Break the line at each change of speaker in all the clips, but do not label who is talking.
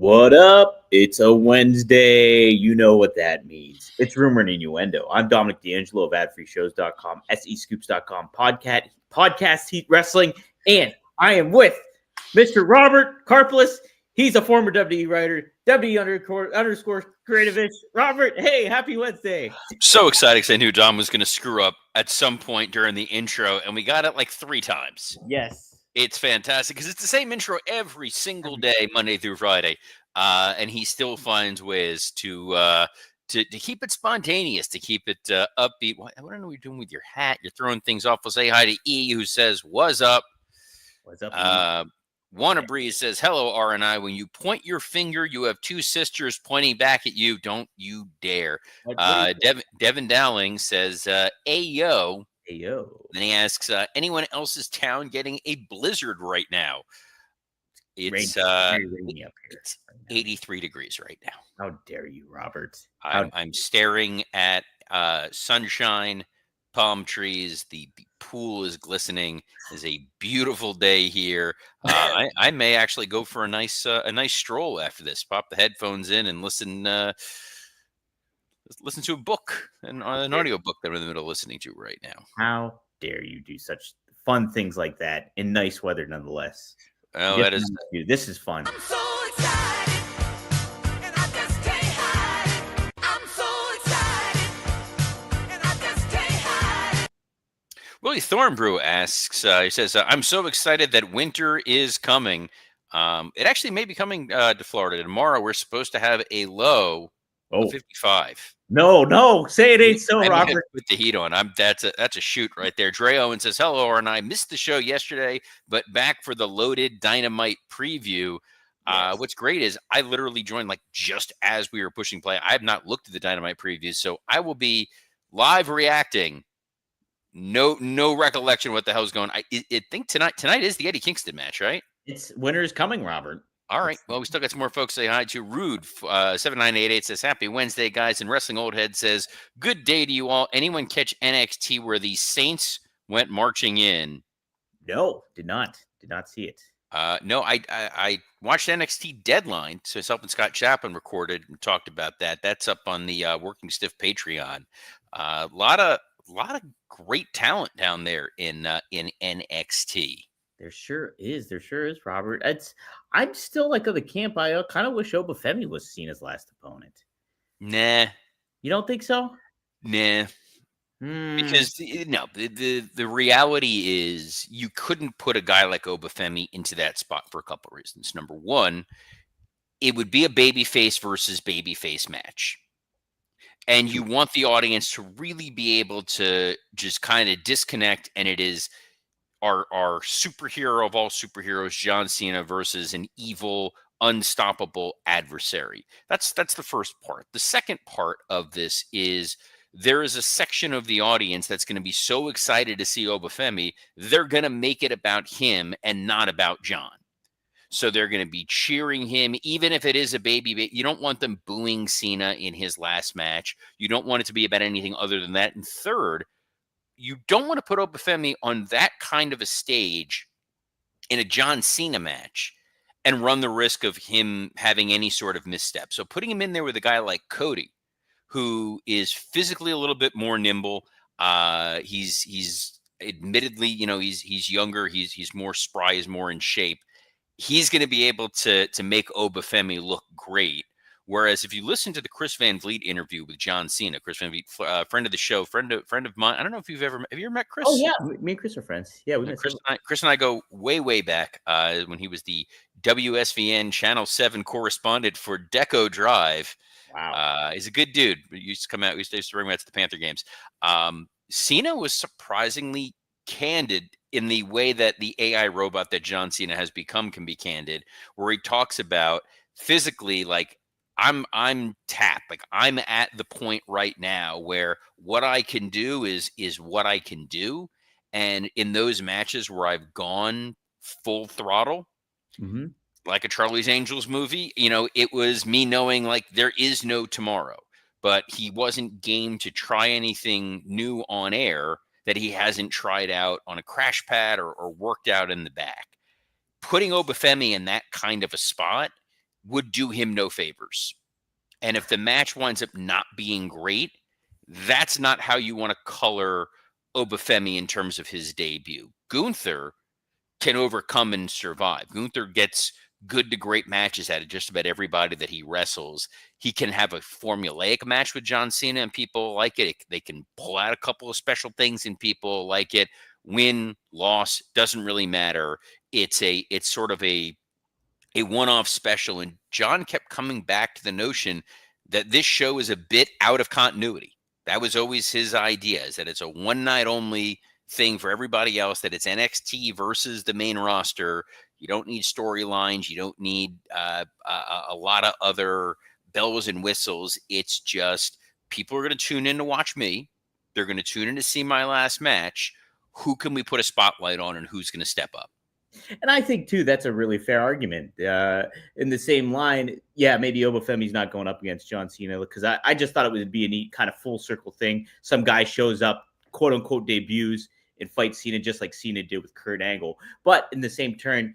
What up? It's a Wednesday. You know what that means. It's Rumor and Innuendo. I'm Dominic D'Angelo of AdFreeShows.com, SEScoops.com, podcast Heat Wrestling, and I am with Mr. Robert Karplis. He's a former WWE writer, WWE_underscore creativist. Robert, hey, happy Wednesday.
So excited because I knew Dom was going to screw up at some point during the intro, and we got it like 3 times.
Yes.
It's fantastic because it's the same intro every single day, Monday through Friday, and he still finds ways to keep it spontaneous, to keep it upbeat. What are you doing with your hat? You're throwing things off. We'll say hi to E, who says, "What's up?"
What's up?
Wanna Breeze says, "Hello, R&I. When you point your finger, you have 2 sisters pointing back at you. Don't you dare." Devin Dowling says, "Ayo."
Ayo.
Then he asks, anyone else's town getting a blizzard right now? It's
very rainy up here.
It's 83 degrees right now.
How dare you, Robert?
I'm staring at sunshine, palm trees. The pool is glistening. It's a beautiful day here. I may actually go for a nice stroll after this. Pop the headphones in and listen to a book, an audio book that I'm in the middle of listening to right now.
How dare you do such fun things like that in nice weather, nonetheless?
Oh, that is.
This is fun.
I'm so excited, and I just can't hide it. I'm so excited, and I just can't hide it.
Willie Thornbrew asks, he says, "I'm so excited that winter is coming. It actually may be coming to Florida tomorrow. We're supposed to have a low of 55.
No, say it ain't so, Robert.
Put the heat on. That's a shoot right there. Dre Owen says, "Hello, and I missed the show yesterday, but back for the loaded Dynamite preview." Yes. What's great is I literally joined like just as we were pushing play. I have not looked at the Dynamite previews, so I will be live reacting. No recollection of what the hell's going on. I think tonight is the Eddie Kingston match, right?
It's winter is coming, Robert.
All right. Well, we still got some more folks say hi to Rude. 7988 says, "Happy Wednesday, guys." And Wrestling Old Head says, "Good day to you all. Anyone catch NXT where the Saints went marching in?"
No, did not see it.
No, I watched NXT Deadline. So myself and Scott Chapman recorded and talked about that. That's up on the Working Stiff Patreon. A lot of great talent down there in NXT.
There sure is, Robert. I'm still like of the camp. I kind of wish Obafemi was Cena's last opponent.
Nah,
you don't think so?
Nah, because the reality is you couldn't put a guy like Obafemi into that spot for a couple of reasons. Number one, it would be a babyface versus babyface match. And you want the audience to really be able to just kind of disconnect, and it is our superhero of all superheroes, John Cena, versus an evil, unstoppable adversary. That's the first part. The second part of this is there is a section of the audience that's going to be so excited to see Obafemi, they're going to make it about him and not about John. So they're going to be cheering him, even if it is a baby. You don't want them booing Cena in his last match. You don't want it to be about anything other than that. And third, you don't want to put Obafemi on that kind of a stage in a John Cena match and run the risk of him having any sort of misstep. So putting him in there with a guy like Cody, who is physically a little bit more nimble. He's admittedly, he's younger. He's more spry. He's more in shape. He's going to be able to make Obafemi look great. Whereas if you listen to the Chris Van Vliet interview with John Cena, Chris Van Vliet, friend of the show, friend of mine. I don't know if have you ever met Chris?
Oh yeah, me and Chris are friends. Yeah, we met
Chris and I go way back when he was the WSVN Channel 7 correspondent for Deco Drive.
Wow,
he's a good dude. He used to come out. We used to bring him out to the Panther games. Cena was surprisingly candid in the way that the AI robot that John Cena has become can be candid, where he talks about physically, like, I'm tapped. Like, I'm at the point right now where what I can do is what I can do. And in those matches where I've gone full throttle, like a Charlie's Angels movie, it was me knowing like there is no tomorrow, but he wasn't game to try anything new on air that he hasn't tried out on a crash pad or worked out in the back. Putting Obafemi in that kind of a spot would do him no favors. And if the match winds up not being great, that's not how you want to color Obafemi in terms of his debut. Gunther can overcome and survive. Gunther gets good to great matches out of just about everybody that he wrestles. He can have a formulaic match with John Cena and people like it. They can pull out a couple of special things and people like it. Win, loss, doesn't really matter. It's sort of a one-off special. And John kept coming back to the notion that this show is a bit out of continuity. That was always his idea, is that it's a one-night only thing for everybody else, that it's NXT versus the main roster. You don't need storylines. You don't need a lot of other bells and whistles. It's just people are going to tune in to watch me. They're going to tune in to see my last match. Who can we put a spotlight on and who's going to step up?
And I think, too, that's a really fair argument. In the same line, yeah, maybe Obafemi's not going up against John Cena, because I just thought it would be a neat kind of full circle thing. Some guy shows up, quote unquote, debuts and fights Cena just like Cena did with Kurt Angle. But in the same turn,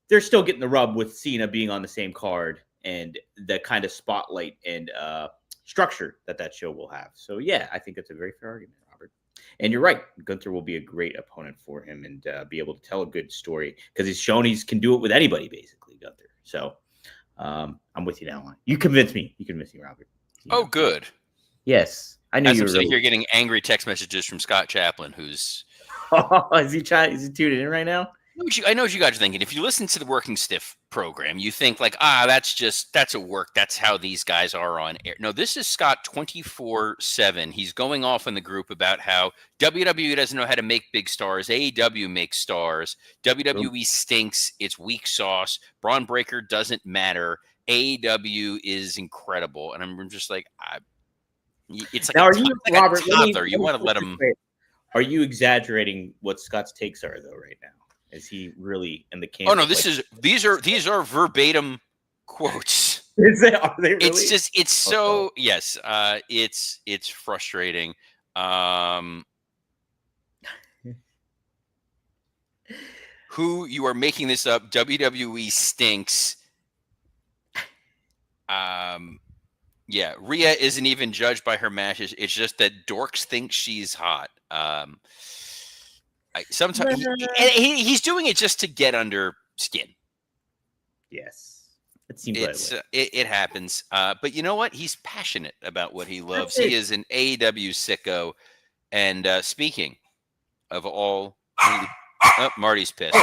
they're still getting the rub with Cena being on the same card and the kind of spotlight and structure that show will have. So, yeah, I think that's a very fair argument, Robert. And you're right. Gunther will be a great opponent for him and be able to tell a good story because he's shown he can do it with anybody, basically, Gunther. So I'm with you now. You convinced me. You convinced me, Robert.
Oh, good.
Yes. I knew
As
you
I'm
were
sitting here getting angry text messages from Scott Chaplin, who's...
Is he tuning in right now?
I know what you guys are thinking. If you listen to the Working Stiff program, you think like, that's a work. That's how these guys are on air. No, this is Scott 24/7. He's going off in the group about how WWE doesn't know how to make big stars. AEW makes stars. WWE stinks. It's weak sauce. Braun Breaker doesn't matter. AEW is incredible. And I'm just like, it's like
now,
Robert, a toddler. You want to let him...
Are you exaggerating what Scott's takes are, though, right now? Is he really in the camp?
Oh no, these are verbatim quotes.
Are they really?
It's so yes. It's frustrating. Who you are making this up? WWE stinks. Yeah, Rhea isn't even judged by her matches. It's just that dorks think she's hot. Sometimes he's doing it just to get under skin.
Yes, it seems like
it happens. But you know what? He's passionate about what he loves. He is an AEW sicko. And speaking of all, Marty's pissed.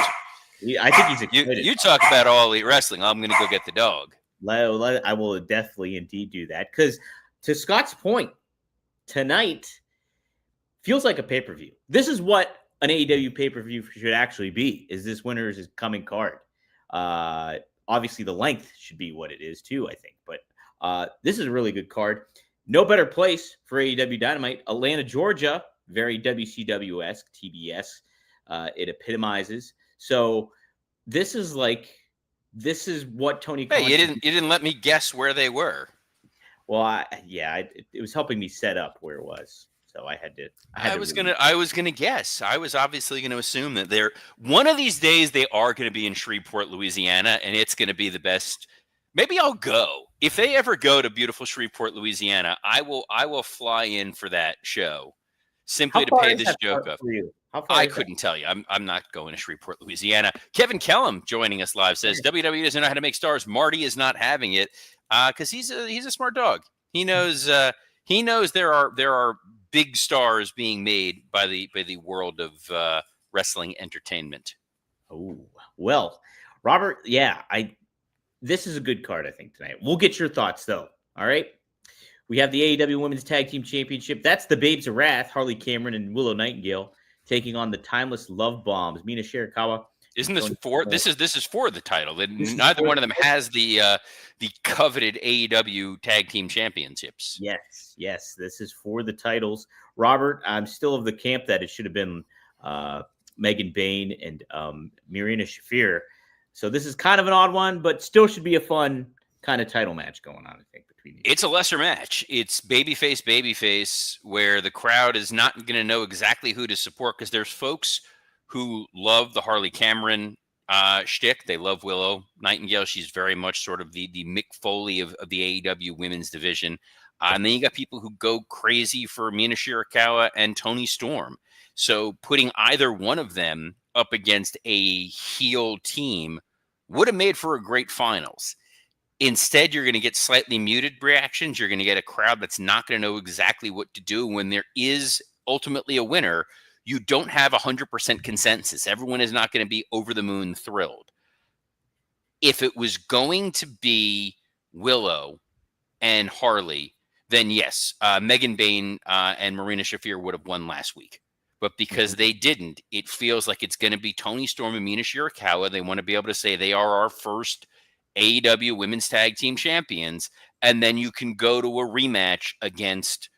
I think he's excited.
You talk about All Elite Wrestling. I'm going to go get the dog.
I will definitely indeed do that because, to Scott's point, tonight feels like a pay-per-view. This is what an AEW pay-per-view should actually be. Is this winner's coming card? Obviously, the length should be what it is too, I think. But this is a really good card. No better place for AEW Dynamite. Atlanta, Georgia, very WCW-esque, TBS. It epitomizes. So this is what Tony.
Hey, you didn't let me guess where they were.
Well, it was helping me set up where it was. So I had to. I was
gonna guess. I was obviously gonna assume that they're one of these days they are gonna be in Shreveport, Louisiana, and it's gonna be the best. Maybe I'll go if they ever go to beautiful Shreveport, Louisiana. I will fly in for that show simply to pay this joke up. I couldn't tell you. I'm not going to Shreveport, Louisiana. Kevin Kellum joining us live says WWE doesn't know how to make stars. Marty is not having it because he's a smart dog. He knows there are big stars being made by the world of wrestling entertainment.
Oh, well, Robert, this is a good card, I think, tonight. We'll get your thoughts, though. All right? We have the AEW Women's Tag Team Championship. That's the Babes of Wrath, Harley Cameron and Willow Nightingale, taking on the Timeless Love Bombs, Mina Shirakawa.
Isn't this for this is for the title? Neither one of them has the coveted AEW Tag Team Championships.
Yes, this is for the titles. Robert, I'm still of the camp that it should have been Megan Bain and Marina Shafir. So this is kind of an odd one, but still should be a fun kind of title match going on, I think, between these.
It's a lesser match. It's babyface, where the crowd is not going to know exactly who to support because there's folks who love the Harley Cameron shtick. They love Willow Nightingale. She's very much sort of the Mick Foley of the AEW women's division. And then you got people who go crazy for Mina Shirakawa and Toni Storm. So putting either one of them up against a heel team would have made for a great finals. Instead, you're going to get slightly muted reactions. You're going to get a crowd that's not going to know exactly what to do when there is ultimately a winner. You don't have 100% consensus. Everyone is not going to be over the moon thrilled. If it was going to be Willow and Harley, then yes, Megan Bain and Marina Shafir would have won last week. But because they didn't, it feels like it's going to be Toni Storm and Mina Shirakawa. They want to be able to say they are our first AEW Women's Tag Team Champions. And then you can go to a rematch against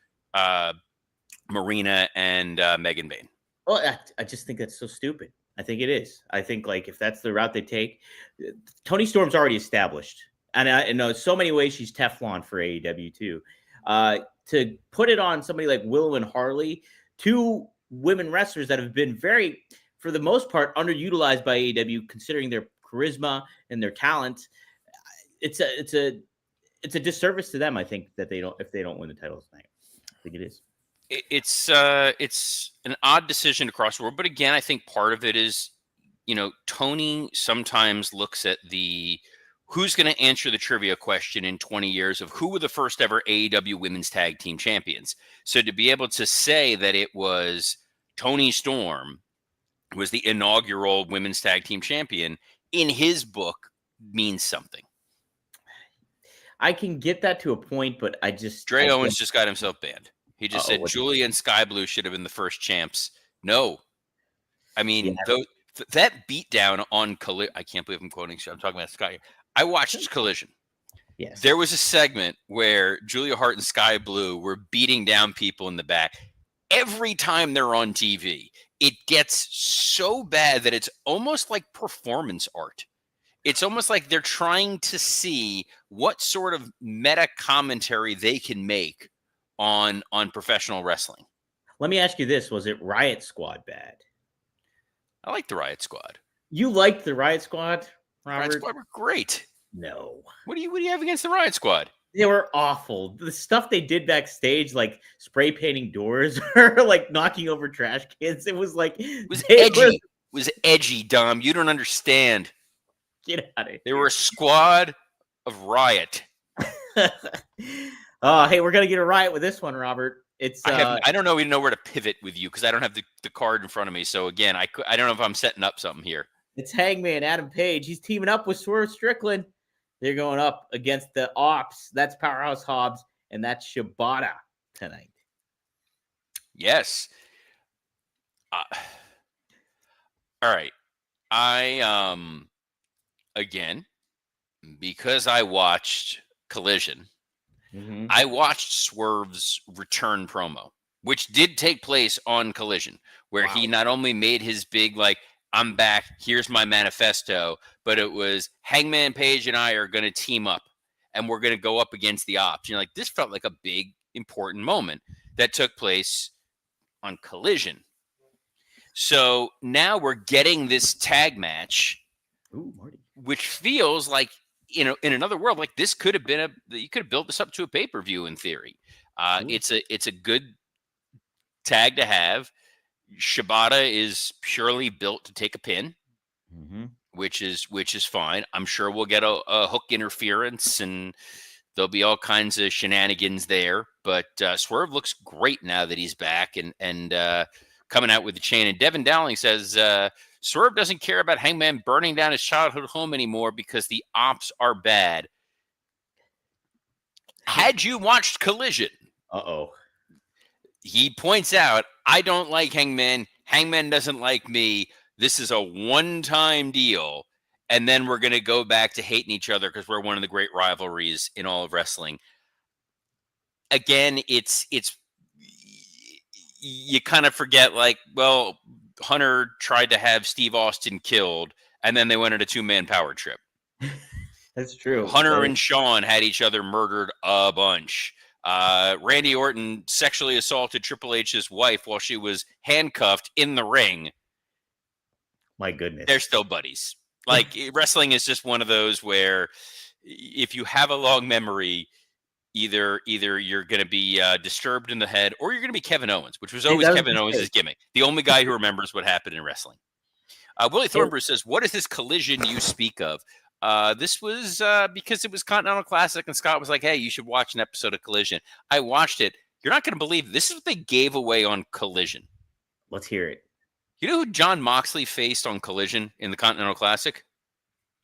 Marina and Megan Bain.
Well, I just think that's so stupid. I think it is. I think like if that's the route they take, Toni Storm's already established, and I know so many ways she's Teflon for AEW too. To put it on somebody like Willow and Harley, two women wrestlers that have been very, for the most part, underutilized by AEW, considering their charisma and their talent. It's a disservice to them. I think that if they don't win the titles tonight. I think it is.
It's an odd decision across the board, but again, I think part of it is, Tony sometimes looks at who's going to answer the trivia question in 20 years of who were the first ever AEW Women's Tag Team Champions. So to be able to say that it was Toni Storm was the inaugural Women's Tag Team Champion in his book means something.
I can get that to a point, but
Dre Owens just got himself banned. He just said Julia and Sky Blue should have been the first champs. No. I mean, that beatdown on Collision, I can't believe I'm quoting shit. I'm talking about Sky. I watched Collision.
Yes.
There was a segment where Julia Hart and Sky Blue were beating down people in the back. Every time they're on TV, it gets so bad that it's almost like performance art. It's almost like they're trying to see what sort of meta commentary they can make on professional wrestling.
Let me ask you this. Was it Riot Squad bad?
I like the Riot Squad.
You liked the Riot Squad, Robert?
Riot Squad were great.
No.
What do you have against the Riot Squad?
They were awful. The stuff they did backstage, like spray painting doors or like knocking over trash cans, it was like...
It was edgy. It was edgy, Dom. You don't understand.
Get out of here.
They were a squad of Riot.
Hey, we're gonna get a riot with this one, Robert. It's
I don't know even know where to pivot with you because I don't have the card in front of me. So again, I don't know if I'm setting up something here.
It's Hangman Adam Page. He's teaming up with Swerve Strickland. They're going up against the Ops. That's Powerhouse Hobbs, and that's Shibata tonight.
Yes. All right. I again, because I watched Collision.
Mm-hmm.
I watched Swerve's return promo, which did take place on Collision, where he not only made his big, like, I'm back, here's my manifesto, but it was Hangman Page and I are going to team up, and we're going to go up against the Ops. You're like, this felt like a big, important moment that took place on Collision. So now we're getting this tag match, which feels like, in another world, like this could have been you could have built this up to a pay-per-view in theory. It's a good tag to have. Shibata is purely built to take a pin, which is fine. I'm sure we'll get a hook interference and there'll be all kinds of shenanigans there. But Swerve looks great now that he's back and coming out with the chain. And Devin Dowling says Swerve doesn't care about Hangman burning down his childhood home anymore because the Ops are bad. Had you watched Collision? He points out, I don't like Hangman. Hangman doesn't like me. This is a one-time deal. And then we're going to go back to hating each other because we're one of the great rivalries in all of wrestling. Again, it's you kind of forget, like, well, Hunter tried to have Steve Austin killed, and then they went on a two-man power trip.
That's true.
Hunter and Shawn had each other murdered a bunch. Randy Orton sexually assaulted Triple H's wife while she was handcuffed in the ring.
My goodness.
They're still buddies. Like wrestling is just one of those where if you have a long memory, either you're going to be disturbed in the head or you're going to be Kevin Owens, which was always Kevin Owens' gimmick. The only guy who remembers what happened in wrestling. Willie Thornberry says, what is this collision you speak of? This was because it was Continental Classic and Scott was like, hey, you should watch an episode of Collision. I watched it. You're not going to believe this is what they gave away on Collision.
Let's hear it.
You know who John Moxley faced on Collision in the Continental Classic?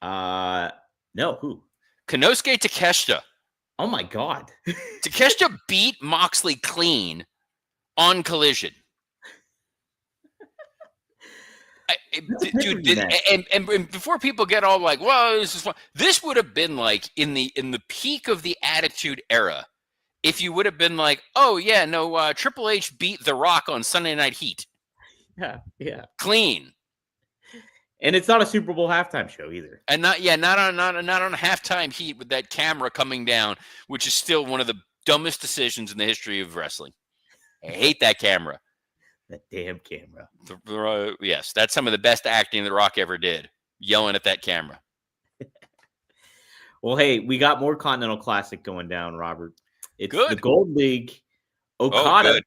No, who?
Konosuke Takeshita.
Oh my God.
Takeshita beat Moxley clean on Collision. Dude, and before people get all like, "Well, this is fun," this would have been like in the peak of the Attitude Era. If you would have been like, "Oh yeah, no, Triple H beat The Rock on Sunday Night Heat."
Yeah,
clean.
And it's not a Super Bowl halftime show either.
And not on halftime heat with that camera coming down, which is still one of the dumbest decisions in the history of wrestling. I hate that camera.
That damn camera.
Yes, that's some of the best acting The Rock ever did, yelling at that camera.
Well, hey, we got more Continental Classic going down, Robert. It's
good.
The Gold League. Okada.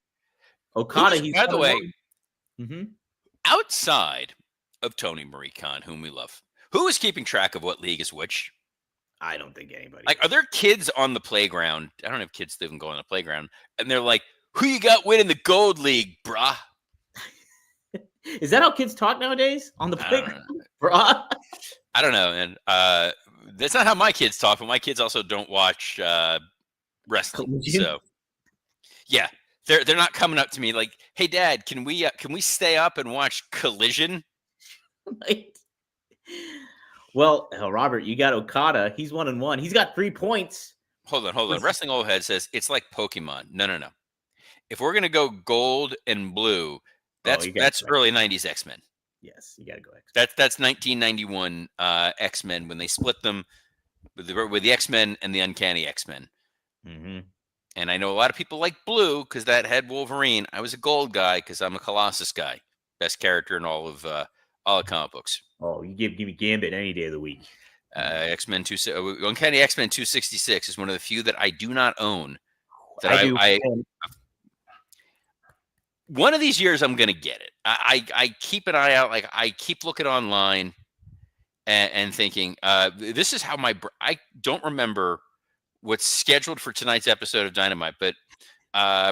He's by the way,
mm-hmm.
outside of Tony Marie Khan, whom we love, who is keeping track of what league is which?
I don't think anybody.
Like, are there kids on the playground? I don't have kids that even go on the playground, and they're like, "Who you got winning the Gold League, brah?"
Is that how kids talk nowadays on the playground, brah?
I don't know, and that's not how my kids talk. But my kids also don't watch wrestling, so yeah, they're not coming up to me like, "Hey, Dad, can we stay up and watch Collision?"
Well, Robert, you got Okada. He's 1-1. He's got 3 points.
Hold on. Wrestling Old Head says it's like Pokemon. No. If we're gonna go gold and blue, that's early '90s X-Men.
Yes, you gotta go X-Men.
That's 1991 X-Men when they split them with the X-Men and the Uncanny X-Men.
Mm-hmm.
And I know a lot of people like blue because that had Wolverine. I was a gold guy because I'm a Colossus guy. Best character in all of comic books.
Oh, you give me Gambit any day of the week.
X-Men Uncanny X-Men 266 is one of the few that I do not own. That
I
one of these years I'm gonna get it. I keep an eye out. Like, I keep looking online and thinking, this is how I don't remember what's scheduled for tonight's episode of Dynamite, but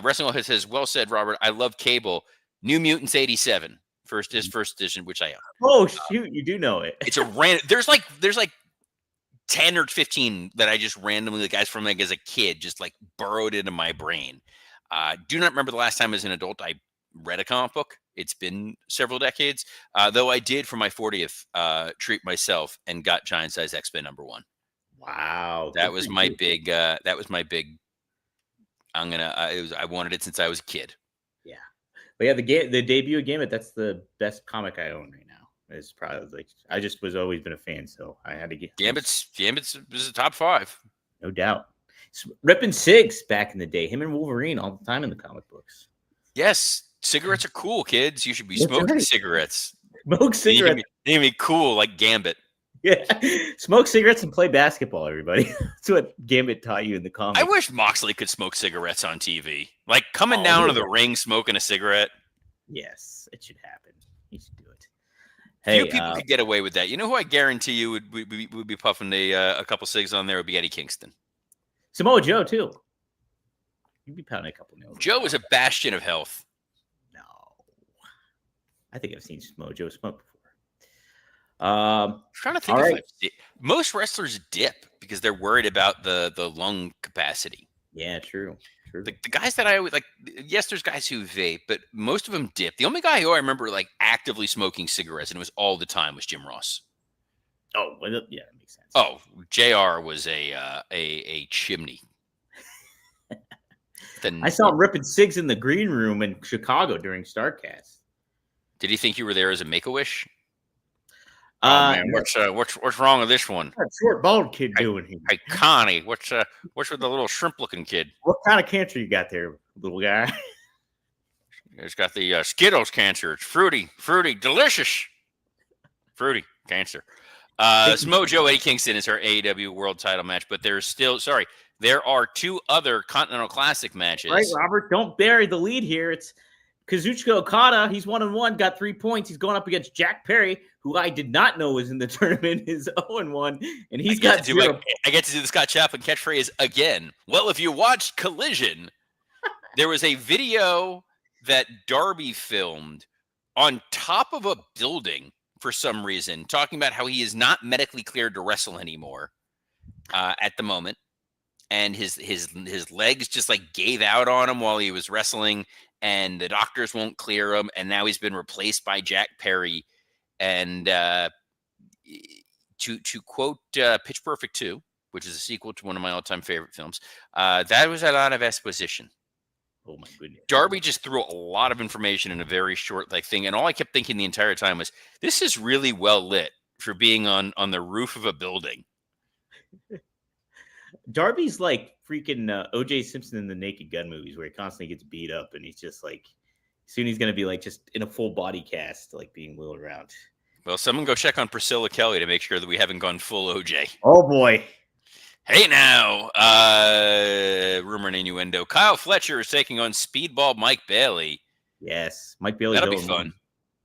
Wrestling Head says, "Well said, Robert. I love Cable. New Mutants 87, first edition, which I own."
Oh shoot, you do know it.
It's a random. There's like 10 or 15 that I just randomly, like, guys from like as a kid, just like burrowed into my brain. Do not remember the last time as an adult I read a comic book. It's been several decades. Though I did for my 40th treat myself and got Giant Size X-Men #1.
Wow,
that was my big. I wanted it since I was a kid.
Yeah, but yeah, the debut of Gambit. That's the best comic I own right now. It's probably like I just was always been a fan, so I had to get
Gambit's is a top 5,
no doubt. Ripping cigs back in the day, him and Wolverine all the time in the comic books.
Yes, cigarettes are cool, kids. You should be smoking cigarettes.
Smoke cigarettes.
You can be cool like Gambit.
Yeah, smoke cigarettes and play basketball, everybody. That's what Gambit taught you in the comics.
I wish Moxley could smoke cigarettes on TV. Like coming down to the ring smoking a cigarette.
Yes, it should happen. He should do it. Hey,
few people could get away with that. You know who I guarantee you would be puffing a couple cigs on there would be Eddie Kingston.
Samoa Joe, too. You'd be pounding a couple nails.
Joe is a bastion of health.
No. I think I've seen Samoa Joe smoke before. I'm
trying to think most wrestlers dip because they're worried about the lung capacity.
Yeah, true.
The guys that I always like, yes, there's guys who vape, but most of them dip. The only guy who I remember like actively smoking cigarettes, and it was all the time, was Jim Ross.
Oh, well, yeah, that makes sense.
Oh, JR was a chimney.
I saw him ripping cigs in the green room in Chicago during StarCast.
Did he think you were there as a Make-A-Wish? Oh man, what's wrong with this one?
What's that short bald kid doing here?
Hey Connie, what's with the little shrimp looking kid?
What kind of cancer you got there, little guy?
It's got the Skittles cancer. It's fruity, delicious, fruity cancer. Samoa Joe, Eddie Kingston is our AEW World Title match, but there are 2 other Continental Classic matches.
Right, Robert, don't bury the lead here. It's Kazuchika Okada. He's 1-1, got 3 points. He's going up against Jack Perry, who I did not know was in the tournament, is 0-1, and he's got 0.
I get to do the Scott Chaplin catchphrase again. Well, if you watched Collision, there was a video that Darby filmed on top of a building for some reason, talking about how he is not medically cleared to wrestle anymore at the moment. And his legs just like gave out on him while he was wrestling, and the doctors won't clear him. And now he's been replaced by Jack Perry. And to quote Pitch Perfect 2, which is a sequel to one of my all-time favorite films, that was a lot of exposition.
Oh my goodness.
Darby just threw a lot of information in a very short thing. And all I kept thinking the entire time was, this is really well lit for being on the roof of a building.
Darby's like freaking O.J. Simpson in the Naked Gun movies, where he constantly gets beat up, and he's just like, soon he's going to be like just in a full body cast, like being wheeled around.
Well, someone go check on Priscilla Kelly to make sure that we haven't gone full O.J.
Oh boy.
Hey now, rumor and innuendo. Kyle Fletcher is taking on Speedball Mike Bailey.
Yes, Mike Bailey.
That'll be fun.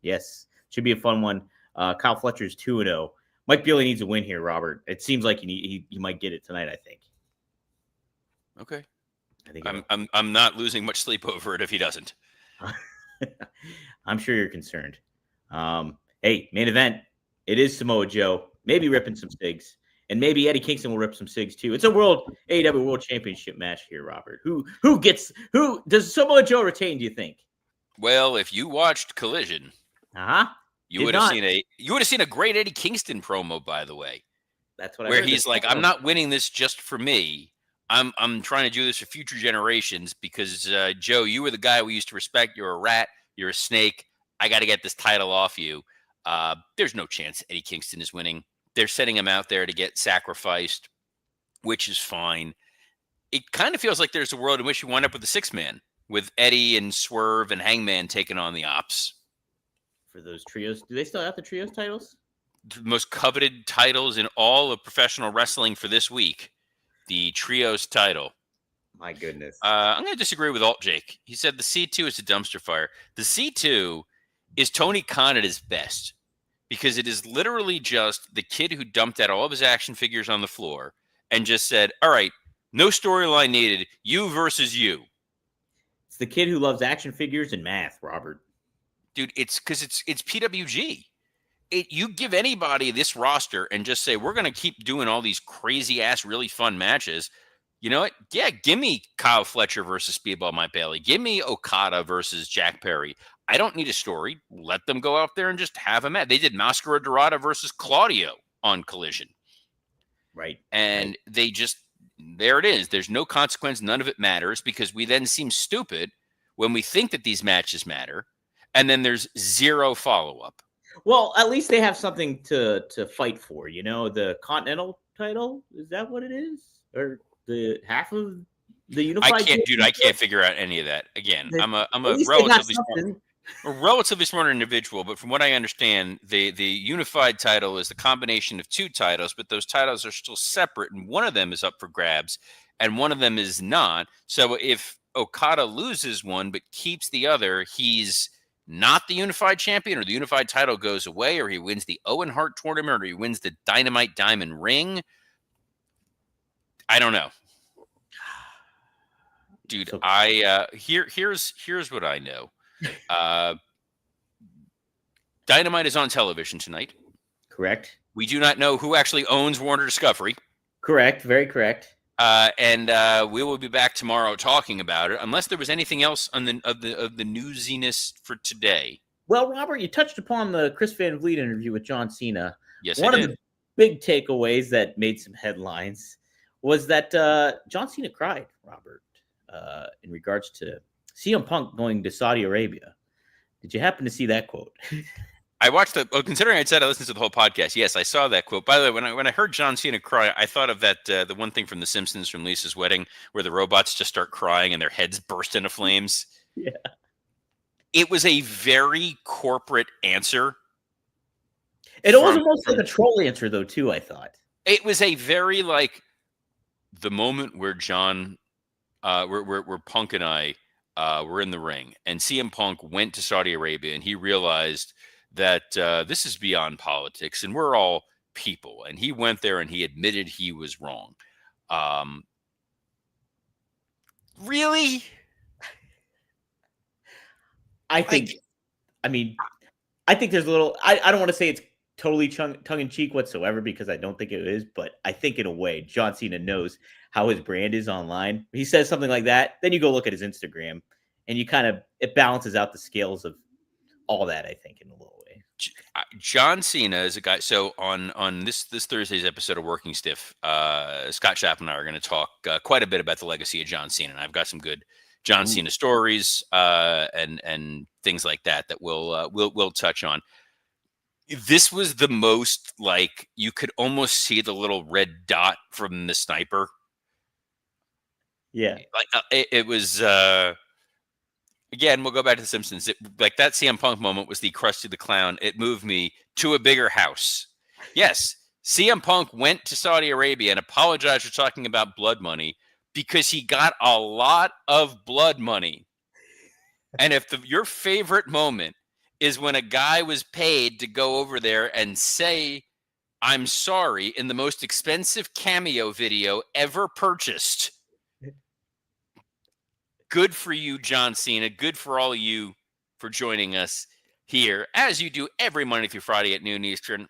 Yes, should be a fun one. Kyle Fletcher's 2-0. Mike Bailey needs a win here, Robert. It seems like he might get it tonight. I think.
Okay.
I think
I'm not losing much sleep over it if he doesn't.
I'm sure you're concerned. Hey, main event. It is Samoa Joe. Maybe ripping some cigs. And maybe Eddie Kingston will rip some cigs too. It's a AEW World Championship match here, Robert. Who does Samoa Joe retain, do you think?
Well, if you watched Collision, you would have seen a great Eddie Kingston promo, by the way.
That's what I
where
heard.
He's like, I'm not winning this just for me. I'm trying to do this for future generations because Joe, you were the guy we used to respect. You're a rat. You're a snake. I got to get this title off you. There's no chance Eddie Kingston is winning. They're setting him out there to get sacrificed, which is fine. It kind of feels like there's a world in which you wind up with a 6-man with Eddie and Swerve and Hangman taking on the Ops.
For those trios, do they still have the trios titles?
The most coveted titles in all of professional wrestling for this week. The trios title.
My goodness.
I'm going to disagree with Alt Jake. He said the C2 is a dumpster fire. The C2 is Tony Khan at his best because it is literally just the kid who dumped out all of his action figures on the floor and just said, all right, no storyline needed. You versus you.
It's the kid who loves action figures and math, Robert.
Dude, it's because it's PWG. You give anybody this roster and just say, we're going to keep doing all these crazy ass, really fun matches. You know what? Yeah, give me Kyle Fletcher versus Speedball Mike Bailey. Give me Okada versus Jack Perry. I don't need a story. Let them go out there and just have a match. They did Mascara Dorada versus Claudio on Collision.
Right.
And they just, there it is. There's no consequence. None of it matters because we then seem stupid when we think that these matches matter. And then there's zero follow-up.
Well, at least they have something to fight for, you know, the Continental title. Is that what it is? Or the half of the unified?
I can't figure out any of that. Again, I'm a relatively smart individual, but from what I understand, the unified title is the combination of 2 titles, but those titles are still separate, and one of them is up for grabs, and one of them is not. So if Okada loses one but keeps the other, he's not the unified champion, or the unified title goes away, or he wins the Owen Hart tournament, or he wins the Dynamite Diamond Ring. I don't know. Dude, here's what I know. Dynamite is on television tonight.
Correct.
We do not know who actually owns Warner Discovery.
Correct. Very correct.
And we will be back tomorrow talking about it, unless there was anything else on the newsiness for today.
Well, Robert, you touched upon the Chris Van Vliet interview with John Cena.
Yes,
One
I
of
did.
the big takeaways that made some headlines was that John Cena cried, Robert, in regards to CM Punk going to Saudi Arabia. Did you happen to see that quote?
I watched considering I said I listened to the whole podcast. Yes, I saw that quote. By the way, when I heard John Cena cry, I thought of that the one thing from The Simpsons from Lisa's wedding, where the robots just start crying and their heads burst into flames.
Yeah,
it was a very corporate answer.
It was almost like a troll answer, though, too, I thought.
It was a very, like, the moment where John, where Punk and I were in the ring, and CM Punk went to Saudi Arabia, and he realized that this is beyond politics, and we're all people. And he went there, and he admitted he was wrong. Really?
I think there's a little. I don't want to say it's totally tongue in cheek whatsoever, because I don't think it is. But I think in a way, John Cena knows how his brand is online. He says something like that, then you go look at his Instagram, and it balances out the scales of all that. I think in a little way.
John Cena is a guy. So on this Thursday's episode of Working Stiff, Scott Chaplin and I are going to talk quite a bit about the legacy of John Cena, and I've got some good John Cena stories and things like that we'll touch on. This was the most, like, you could almost see the little red dot from the sniper.
Yeah,
like it was. Again, we'll go back to The Simpsons. Like, that CM Punk moment was the Krusty the Clown. It moved me to a bigger house. Yes, CM Punk went to Saudi Arabia and apologized for talking about blood money because he got a lot of blood money. And if your favorite moment is when a guy was paid to go over there and say, "I'm sorry," in the most expensive cameo video ever purchased, good for you, John Cena. Good for all of you for joining us here, as you do every Monday through Friday at noon Eastern,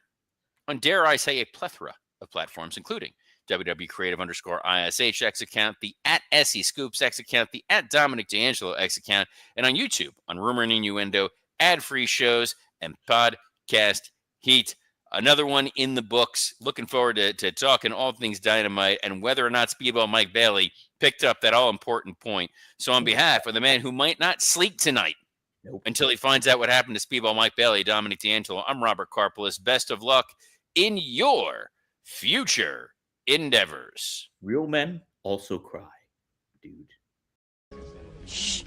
on, dare I say, a plethora of platforms, including WW_Creative_ISH X account, the @SE Scoops X account, the @Dominic D'Angelo X account, and on YouTube on Rumor and Innuendo, ad-free shows, and podcast heat. Another one in the books. Looking forward to talking all things Dynamite and whether or not Speedball Mike Bailey picked up that all-important point. So on behalf of the man who might not sleep tonight until he finds out what happened to Speedball Mike Bailey, Dominic D'Angelo, I'm Robert Karpolis. Best of luck in your future endeavors.
Real men also cry, dude.
Shh.